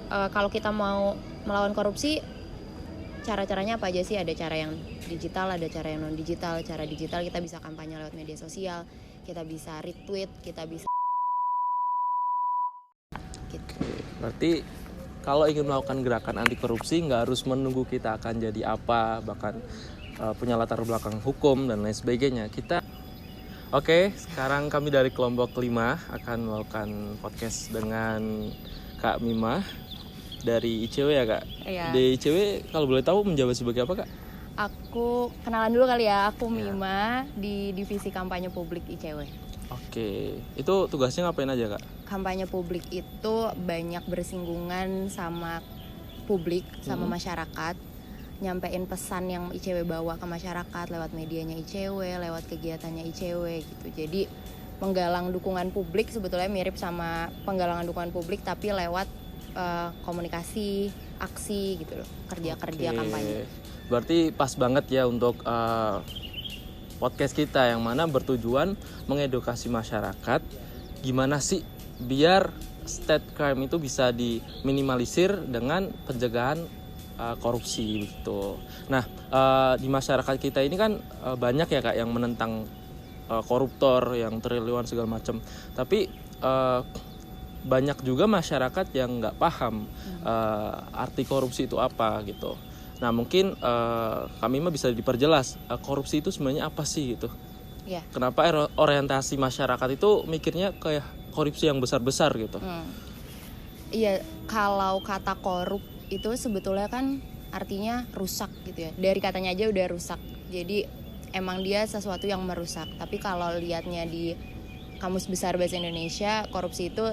Kalau kita mau melawan korupsi, cara-caranya apa aja sih? Ada cara yang digital, ada cara yang non digital. Cara digital kita bisa kampanye lewat media sosial, kita bisa retweet, kita bisa gitu. Berarti kalau ingin melakukan gerakan anti korupsi nggak harus menunggu kita akan jadi apa, bahkan punya latar belakang hukum dan lain sebagainya. Oke, sekarang kami dari kelompok 5 akan melakukan podcast dengan Kak Mima dari ICW ya Kak? Iya. Di ICW kalau boleh tahu menjabat sebagai apa Kak? Aku kenalan dulu kali ya, aku Mima di divisi kampanye publik ICW. Oke, itu tugasnya ngapain aja Kak? Kampanye publik itu banyak bersinggungan sama publik, sama masyarakat, nyampein pesan yang ICW bawa ke masyarakat lewat medianya ICW, lewat kegiatannya ICW gitu. Jadi menggalang dukungan publik sebetulnya mirip sama penggalangan dukungan publik tapi lewat komunikasi, aksi gitu loh, kerja-kerja kampanye. Berarti pas banget ya untuk podcast kita yang mana bertujuan mengedukasi masyarakat gimana sih biar state crime itu bisa diminimalisir dengan pencegahan korupsi gitu. Nah, di masyarakat kita ini kan banyak ya Kak yang menentang koruptor yang triliunan segala macam. Tapi banyak juga masyarakat yang nggak paham arti korupsi itu apa gitu. Nah mungkin kami mah bisa diperjelas korupsi itu sebenarnya apa sih gitu. Yeah. Kenapa orientasi masyarakat itu mikirnya kayak korupsi yang besar-besar gitu. Iya, kalau kata korup itu sebetulnya kan artinya rusak gitu ya. Dari katanya aja udah rusak. Jadi emang dia sesuatu yang merusak. Tapi kalau lihatnya di Kamus Besar Bahasa Indonesia, korupsi itu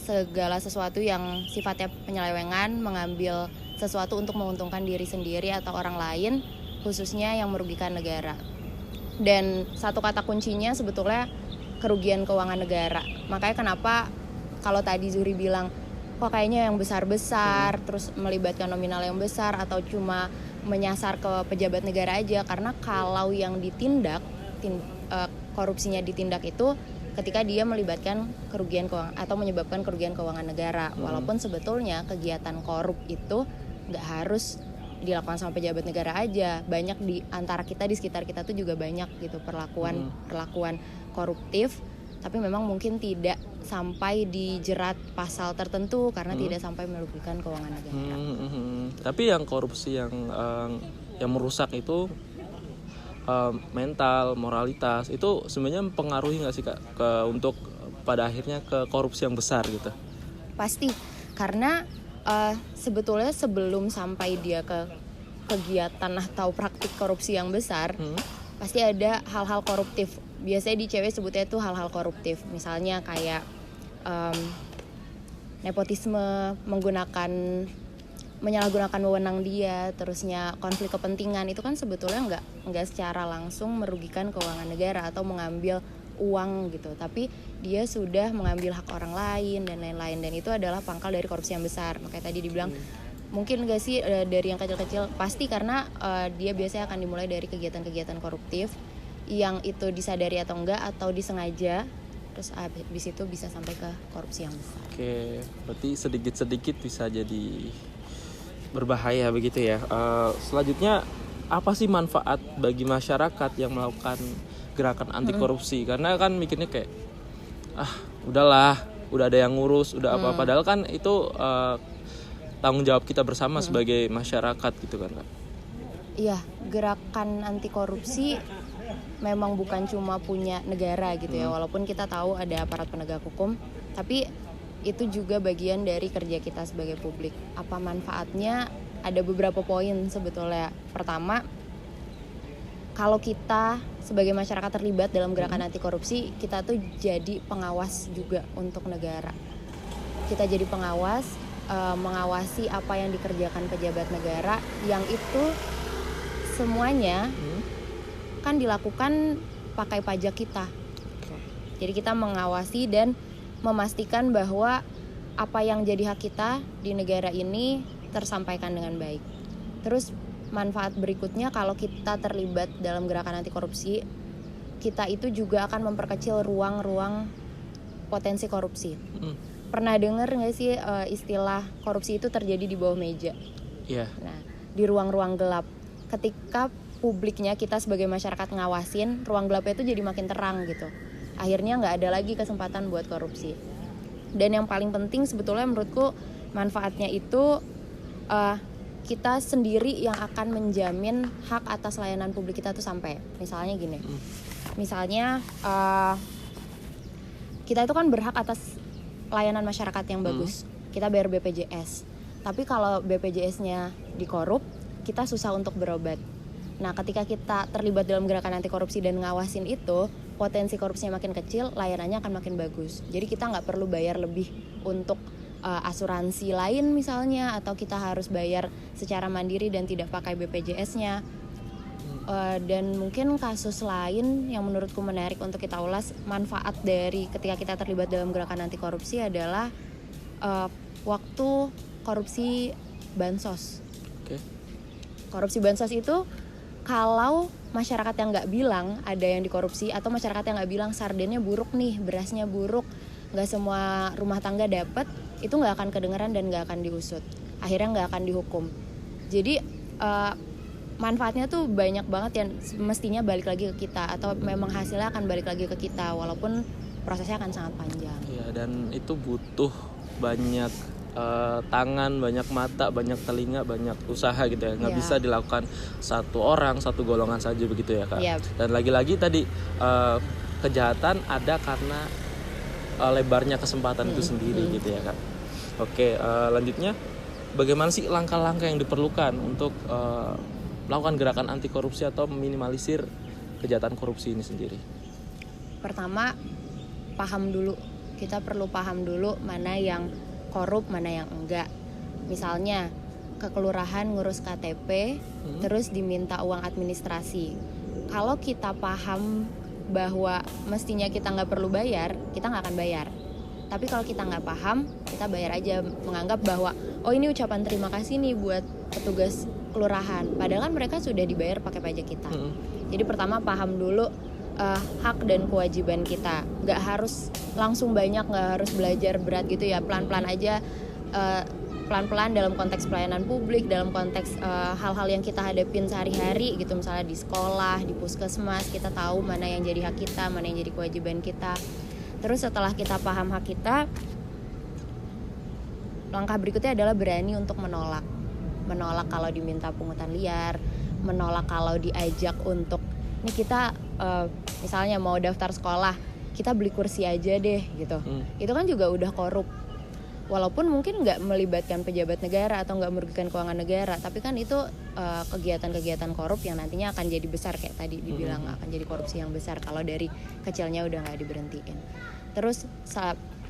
segala sesuatu yang sifatnya penyelewengan, mengambil sesuatu untuk menguntungkan diri sendiri atau orang lain, khususnya yang merugikan negara. Dan satu kata kuncinya sebetulnya kerugian keuangan negara. Makanya kenapa kalau tadi Zuri bilang kok kayaknya yang besar-besar, terus melibatkan nominal yang besar atau cuma menyasar ke pejabat negara aja, karena kalau yang ditindak korupsinya ditindak itu ketika dia melibatkan kerugian keuangan atau menyebabkan kerugian keuangan negara. Walaupun sebetulnya kegiatan korup itu nggak harus dilakukan sama pejabat negara aja, banyak di antara kita, di sekitar kita tuh juga banyak gitu perlakuan koruptif, tapi memang mungkin tidak sampai dijerat pasal tertentu karena tidak sampai merugikan keuangan negara. Tapi yang korupsi yang merusak itu mental, moralitas itu sebenarnya mempengaruhi nggak sih Kak untuk pada akhirnya ke korupsi yang besar gitu? Pasti, karena sebetulnya sebelum sampai dia ke kegiatan atau praktik korupsi yang besar, pasti ada hal-hal koruptif. Biasanya di cewek sebutnya itu hal-hal koruptif, misalnya kayak nepotisme, menyalahgunakan wewenang dia, terusnya konflik kepentingan, itu kan sebetulnya nggak secara langsung merugikan keuangan negara atau mengambil uang gitu, tapi dia sudah mengambil hak orang lain dan lain-lain, dan itu adalah pangkal dari korupsi yang besar. Makanya tadi dibilang mungkin nggak sih dari yang kecil-kecil, pasti karena dia biasanya akan dimulai dari kegiatan-kegiatan koruptif yang itu disadari atau enggak atau disengaja, terus habis itu bisa sampai ke korupsi yang besar. Oke, berarti sedikit-sedikit bisa jadi berbahaya begitu ya. Selanjutnya apa sih manfaat bagi masyarakat yang melakukan gerakan anti korupsi? Karena kan mikirnya kayak udahlah, udah ada yang ngurus, udah apa, padahal kan itu tanggung jawab kita bersama sebagai masyarakat gitu kan Kak. Iya, gerakan anti korupsi memang bukan cuma punya negara gitu ya, walaupun kita tahu ada aparat penegak hukum, tapi itu juga bagian dari kerja kita sebagai publik. Apa manfaatnya? Ada beberapa poin sebetulnya. Pertama, kalau kita sebagai masyarakat terlibat dalam gerakan anti korupsi, kita tuh jadi pengawas juga untuk negara. Kita jadi pengawas, mengawasi apa yang dikerjakan pejabat negara, yang itu semuanya kan dilakukan pakai pajak kita. Jadi kita mengawasi dan memastikan bahwa apa yang jadi hak kita di negara ini tersampaikan dengan baik. Terus manfaat berikutnya, kalau kita terlibat dalam gerakan anti korupsi, kita itu juga akan memperkecil ruang-ruang potensi korupsi. pernah dengar nggak sih istilah korupsi itu terjadi di bawah meja? Iya. Nah, di ruang-ruang gelap. Ketika publiknya, kita sebagai masyarakat ngawasin, ruang gelapnya itu jadi makin terang gitu. Akhirnya nggak ada lagi kesempatan buat korupsi. Dan yang paling penting sebetulnya menurutku manfaatnya itu kita sendiri yang akan menjamin hak atas layanan publik kita tuh sampai. Misalnya gini, misalnya kita itu kan berhak atas layanan masyarakat yang bagus. Kita bayar BPJS. Tapi kalau BPJS-nya dikorup, kita susah untuk berobat. Nah, ketika kita terlibat dalam gerakan anti korupsi dan ngawasin itu, potensi korupsinya makin kecil, layanannya akan makin bagus. Jadi kita nggak perlu bayar lebih untuk asuransi lain misalnya, atau kita harus bayar secara mandiri dan tidak pakai BPJS-nya. Dan mungkin kasus lain yang menurutku menarik untuk kita ulas, manfaat dari ketika kita terlibat dalam gerakan anti korupsi adalah waktu korupsi bansos. Korupsi bansos itu kalau masyarakat yang nggak bilang ada yang dikorupsi, atau masyarakat yang nggak bilang sardennya buruk nih, berasnya buruk, nggak semua rumah tangga dapat, itu nggak akan kedengeran dan nggak akan diusut, akhirnya nggak akan dihukum. Jadi manfaatnya tuh banyak banget yang mestinya balik lagi ke kita, atau memang hasilnya akan balik lagi ke kita walaupun prosesnya akan sangat panjang. Iya, dan itu butuh banyak tangan, banyak mata, banyak telinga, banyak usaha gitu ya. Nggak bisa dilakukan satu orang, satu golongan saja begitu ya Kak. Dan lagi-lagi tadi kejahatan ada karena lebarnya kesempatan itu sendiri gitu ya Kak. Oke, lanjutnya bagaimana sih langkah-langkah yang diperlukan untuk melakukan gerakan anti korupsi atau meminimalisir kejahatan korupsi ini sendiri? Pertama, paham dulu. Kita perlu paham dulu mana yang korup, mana yang enggak. Misalnya ke kelurahan ngurus KTP, terus diminta uang administrasi. Kalau kita paham bahwa mestinya kita nggak perlu bayar, kita nggak akan bayar. Tapi kalau kita nggak paham, kita bayar aja, menganggap bahwa oh ini ucapan terima kasih nih buat petugas kelurahan. Padahal kan mereka sudah dibayar pakai pajak kita. Jadi pertama paham dulu hak dan kewajiban kita. Nggak harus langsung banyak, nggak harus belajar berat gitu ya. Pelan-pelan aja, pelan-pelan dalam konteks pelayanan publik, dalam konteks hal-hal yang kita hadapin sehari-hari gitu. Misalnya di sekolah, di puskesmas, kita tahu mana yang jadi hak kita, mana yang jadi kewajiban kita. Terus setelah kita paham hak kita, langkah berikutnya adalah berani untuk menolak. Menolak kalau diminta pungutan liar, menolak kalau diajak untuk ini kita misalnya mau daftar sekolah, kita beli kursi aja deh gitu. Itu kan juga udah korup. Walaupun mungkin nggak melibatkan pejabat negara atau nggak merugikan keuangan negara, tapi kan itu kegiatan-kegiatan korup yang nantinya akan jadi besar, kayak tadi dibilang akan jadi korupsi yang besar kalau dari kecilnya udah nggak diberhentiin. Terus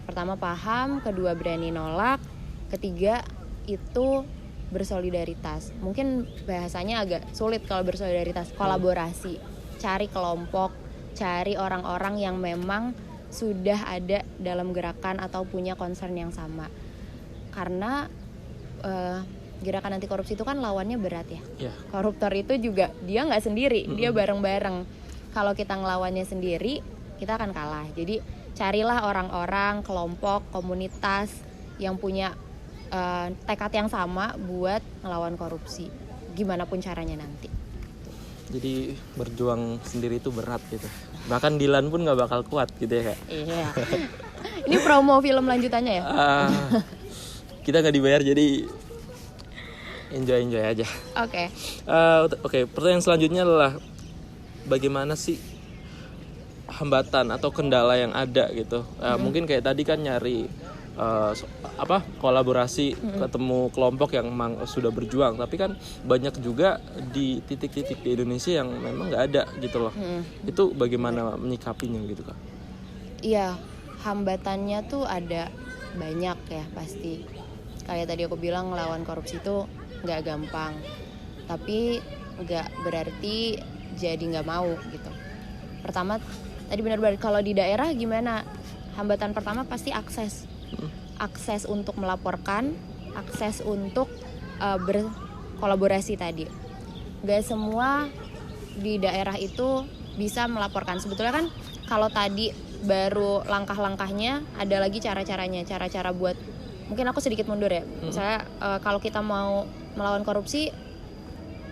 pertama paham, kedua berani nolak, ketiga itu bersolidaritas. Mungkin bahasanya agak sulit kalau bersolidaritas, kolaborasi, cari kelompok, cari orang-orang yang memang sudah ada dalam gerakan atau punya concern yang sama. Karena gerakan anti korupsi itu kan lawannya berat ya. Koruptor itu juga dia nggak sendiri, dia bareng-bareng. Kalau kita ngelawannya sendiri, kita akan kalah. Jadi carilah orang-orang, kelompok, komunitas yang punya tekad yang sama buat ngelawan korupsi, gimana pun caranya nanti. Jadi berjuang sendiri itu berat gitu. Bahkan Dilan pun nggak bakal kuat gitu ya Kak. Iya. Ini promo film lanjutannya ya? Kita nggak dibayar jadi enjoy aja. Oke. Pertanyaan selanjutnya adalah bagaimana sih hambatan atau kendala yang ada gitu? Mungkin kayak tadi kan nyari kolaborasi, ketemu kelompok yang memang sudah berjuang, tapi kan banyak juga di titik-titik di Indonesia yang memang nggak ada gitu loh. Itu bagaimana menyikapinya gitu Kak? Iya, hambatannya tuh ada banyak ya pasti. Kayak tadi aku bilang, ngelawan korupsi itu nggak gampang, tapi nggak berarti jadi nggak mau gitu. Pertama tadi benar-benar kalau di daerah gimana, hambatan pertama pasti akses untuk melaporkan, akses untuk berkolaborasi tadi. Gak semua di daerah itu bisa melaporkan. Sebetulnya kan kalau tadi baru langkah-langkahnya, ada lagi cara-caranya, cara-cara buat, mungkin aku sedikit mundur ya, misalnya kalau kita mau melawan korupsi,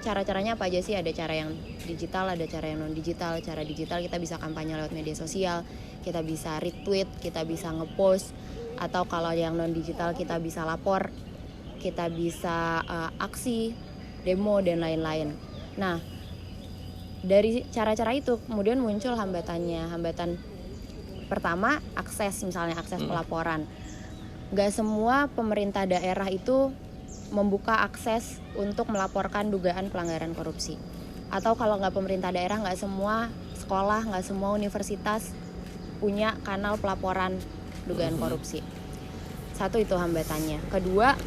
cara-caranya apa aja sih? Ada cara yang digital, ada cara yang non digital. Cara digital kita bisa kampanye lewat media sosial, kita bisa retweet, kita bisa ngepost, atau kalau yang non digital kita bisa lapor, kita bisa aksi, demo dan lain-lain. Nah, dari cara-cara itu kemudian muncul hambatannya. Hambatan pertama, akses, misalnya akses pelaporan. Gak semua pemerintah daerah itu membuka akses untuk melaporkan dugaan pelanggaran korupsi. Atau kalau nggak pemerintah daerah, nggak semua sekolah, nggak semua universitas punya kanal pelaporan dugaan korupsi. Satu, itu hambatannya. Kedua,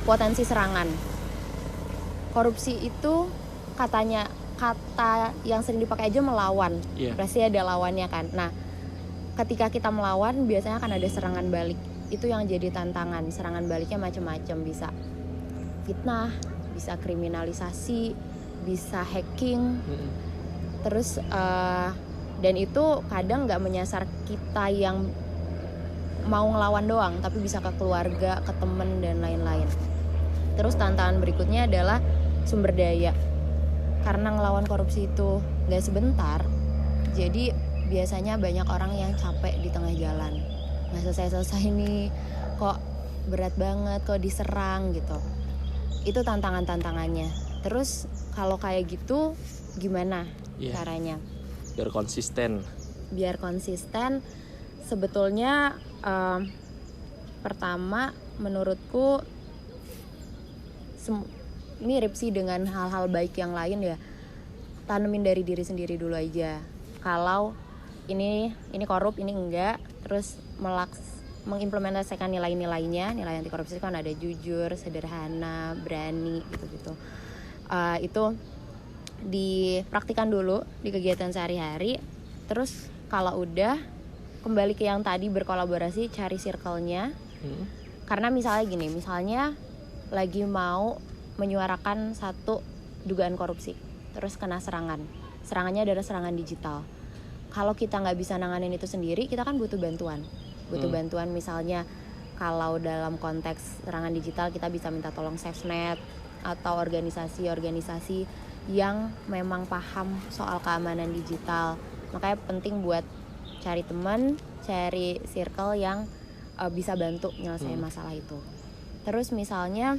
potensi serangan. Korupsi itu kata yang sering dipakai aja melawan. Pasti ada lawannya kan. Nah, ketika kita melawan biasanya akan ada serangan balik. Itu yang jadi tantangan. Serangan baliknya macam-macam, bisa fitnah, bisa kriminalisasi, bisa hacking. Terus dan itu kadang nggak menyasar kita yang mau ngelawan doang, tapi bisa ke keluarga, ke temen dan lain-lain. Terus tantangan berikutnya adalah sumber daya. Karena ngelawan korupsi itu nggak sebentar, jadi biasanya banyak orang yang capek di tengah jalan. Nggak selesai-selesai nih, kok berat banget, kok diserang gitu. Itu tantangannya. Terus kalau kayak gitu gimana caranya? Biar konsisten. Sebetulnya pertama menurutku mirip sih dengan hal-hal baik yang lain ya. Tanemin dari diri sendiri dulu aja. Kalau ini korup, ini enggak, terus mengimplementasikan nilai-nilainya. Nilai anti korupsi kan ada jujur, sederhana, berani gitu-gitu. Itu dipraktikan dulu di kegiatan sehari-hari. Terus kalau udah, kembali ke yang tadi, berkolaborasi, cari circle-nya. Karena misalnya lagi mau menyuarakan satu dugaan korupsi, terus kena serangannya adalah serangan digital. Kalau kita nggak bisa nanganin itu sendiri, kita kan butuh bantuan. Misalnya kalau dalam konteks serangan digital, kita bisa minta tolong SafeNet atau organisasi-organisasi yang memang paham soal keamanan digital. Makanya penting buat cari teman, cari circle yang bisa bantu nyelesain masalah itu. Terus misalnya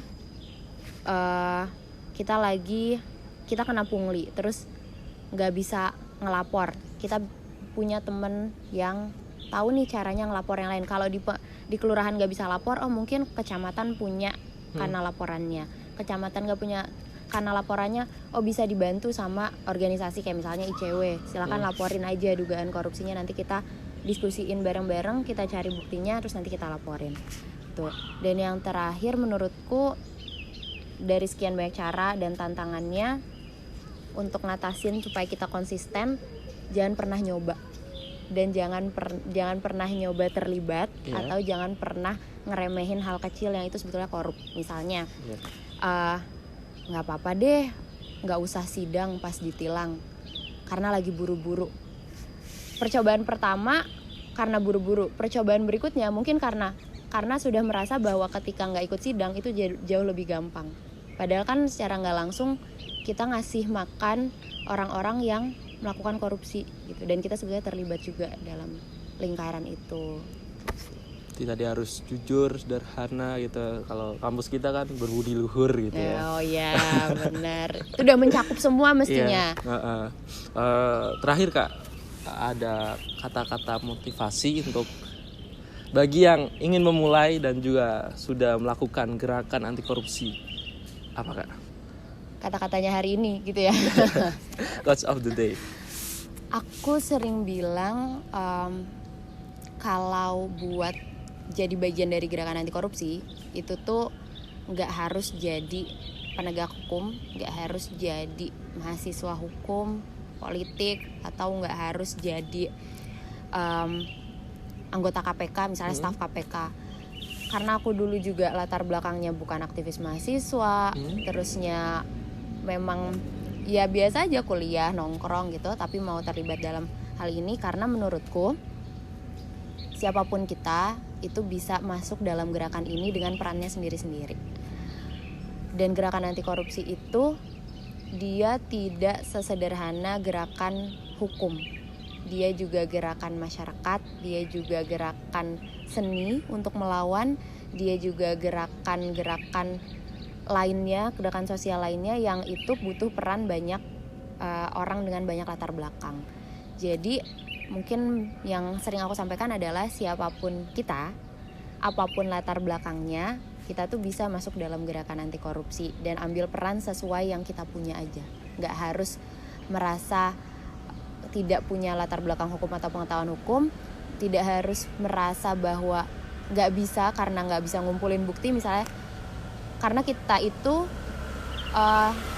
kita kena pungli, terus nggak bisa ngelapor, kita punya temen yang tahu nih caranya ngelapor yang lain. Kalau di kelurahan nggak bisa lapor, mungkin kecamatan punya kanal laporannya. Kecamatan nggak punya kanal laporannya, bisa dibantu sama organisasi kayak misalnya ICW. Silakan laporin aja dugaan korupsinya, nanti kita diskusiin bareng-bareng, kita cari buktinya, terus nanti kita laporin. Tuh. Dan yang terakhir menurutku, dari sekian banyak cara dan tantangannya untuk ngatasin supaya kita konsisten, jangan pernah nyoba. Dan jangan pernah nyoba terlibat, atau jangan pernah ngeremehin hal kecil yang itu sebetulnya korup. Misalnya nggak apa-apa deh, nggak usah sidang pas ditilang karena lagi buru-buru. Percobaan pertama karena buru-buru. Percobaan berikutnya mungkin karena sudah merasa bahwa ketika nggak ikut sidang itu jauh lebih gampang. Padahal kan secara nggak langsung kita ngasih makan orang-orang yang melakukan korupsi gitu, dan kita sebenarnya terlibat juga dalam lingkaran itu. Tadi harus jujur, sederhana gitu. Kalau kampus kita kan berbudi luhur gitu ya. Oh iya, benar. Itu udah mencakup semua mestinya. Terakhir Kak, ada kata-kata motivasi untuk bagi yang ingin memulai dan juga sudah melakukan gerakan anti korupsi. Apa Kak? Kata-katanya hari ini gitu ya. Quotes of the day. Aku sering bilang kalau buat jadi bagian dari gerakan anti korupsi itu tuh nggak harus jadi penegak hukum, nggak harus jadi mahasiswa hukum, politik, atau nggak harus jadi anggota KPK, misalnya staf KPK. Karena aku dulu juga latar belakangnya bukan aktivis mahasiswa, terusnya memang ya biasa aja kuliah nongkrong gitu, tapi mau terlibat dalam hal ini karena menurutku siapapun kita itu bisa masuk dalam gerakan ini dengan perannya sendiri-sendiri. Dan gerakan anti korupsi itu dia tidak sesederhana gerakan hukum. Dia juga gerakan masyarakat, dia juga gerakan seni untuk melawan, dia juga gerakan-gerakan lainnya, gerakan sosial lainnya yang itu butuh peran banyak orang dengan banyak latar belakang. Jadi mungkin yang sering aku sampaikan adalah siapapun kita, apapun latar belakangnya, kita tuh bisa masuk dalam gerakan anti korupsi dan ambil peran sesuai yang kita punya aja. Nggak harus merasa tidak punya latar belakang hukum atau pengetahuan hukum, tidak harus merasa bahwa nggak bisa karena nggak bisa ngumpulin bukti misalnya. Karena kita itu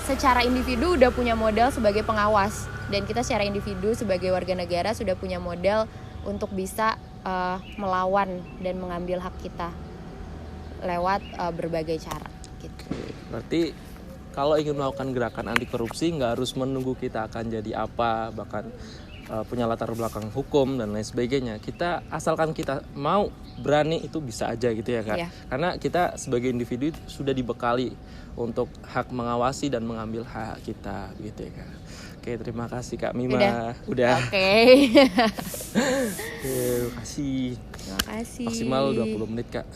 secara individu udah punya modal sebagai pengawas, dan kita secara individu sebagai warga negara sudah punya modal untuk bisa melawan dan mengambil hak kita lewat berbagai cara gitu. Berarti kalau ingin melakukan gerakan anti korupsi nggak harus menunggu kita akan jadi apa, bahkan punya latar belakang hukum dan lain sebagainya. Kita asalkan kita mau berani itu bisa aja gitu ya Kak. Yeah. Karena kita sebagai individu sudah dibekali untuk hak mengawasi dan mengambil hak kita gitu ya Kak. Oke, terima kasih Kak Mima. Udah. Oke. Terima kasih. Terima kasih. Maksimal 20 menit Kak.